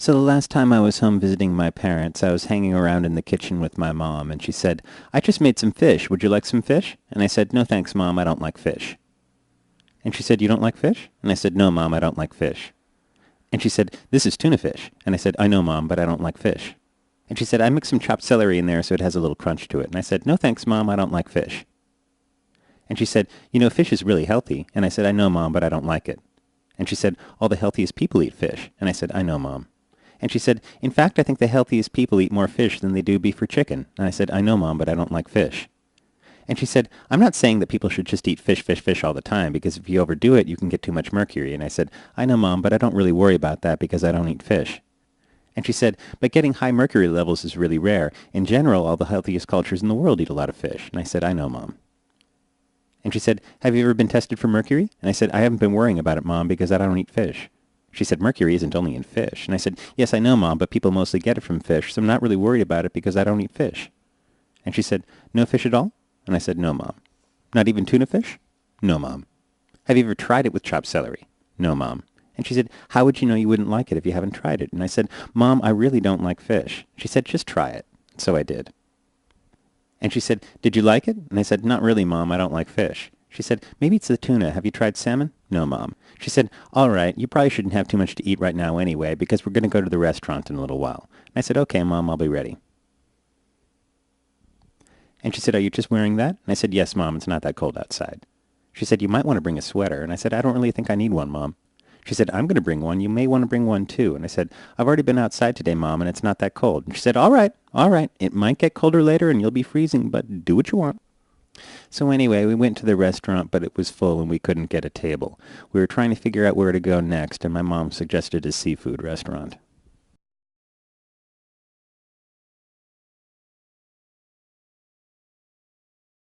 So the last time I was home visiting my parents, I was hanging around in the kitchen with my mom, and she said, "I just made some fish. Would you like some fish?" And I said, "No thanks, Mom, I don't like fish." And she said, "You don't like fish?" And I said, "No, Mom, I don't like fish." And she said, "This is tuna fish." And I said, "I know, Mom, but I don't like fish." And she said, "I mixed some chopped celery in there so it has a little crunch to it." And I said, "No thanks, Mom, I don't like fish." And she said, "You know, fish is really healthy." And I said, "I know, Mom, but I don't like it." And she said, "All the healthiest people eat fish." And I said, "I know, Mom." And she said, "In fact, I think the healthiest people eat more fish than they do beef or chicken." And I said, "I know, Mom, but I don't like fish." And she said, "I'm not saying that people should just eat fish, fish, fish all the time, because if you overdo it, you can get too much mercury." And I said, "I know, Mom, but I don't really worry about that because I don't eat fish." And she said, "But getting high mercury levels is really rare. In general, all the healthiest cultures in the world eat a lot of fish." And I said, "I know, Mom." And she said, "Have you ever been tested for mercury?" And I said, "I haven't been worrying about it, Mom, because I don't eat fish." She said, "Mercury isn't only in fish." And I said, "Yes, I know, Mom, but people mostly get it from fish, so I'm not really worried about it because I don't eat fish." And she said, "No fish at all?" And I said, "No, Mom." "Not even tuna fish?" "No, Mom." "Have you ever tried it with chopped celery?" "No, Mom." And she said, "How would you know you wouldn't like it if you haven't tried it?" And I said, "Mom, I really don't like fish." She said, "Just try it." So I did. And she said, "Did you like it?" And I said, "Not really, Mom. I don't like fish." She said, "Maybe it's the tuna. Have you tried salmon?" "No, Mom." She said, "All right, you probably shouldn't have too much to eat right now anyway, because we're going to go to the restaurant in a little while." And I said, "Okay, Mom, I'll be ready." And she said, "Are you just wearing that?" And I said, "Yes, Mom, it's not that cold outside." She said, "You might want to bring a sweater." And I said, "I don't really think I need one, Mom." She said, "I'm going to bring one. You may want to bring one, too." And I said, "I've already been outside today, Mom, and it's not that cold." And she said, "All right, all right. It might get colder later and you'll be freezing, but do what you want." So anyway, we went to the restaurant, but it was full and we couldn't get a table. We were trying to figure out where to go next, and my mom suggested a seafood restaurant.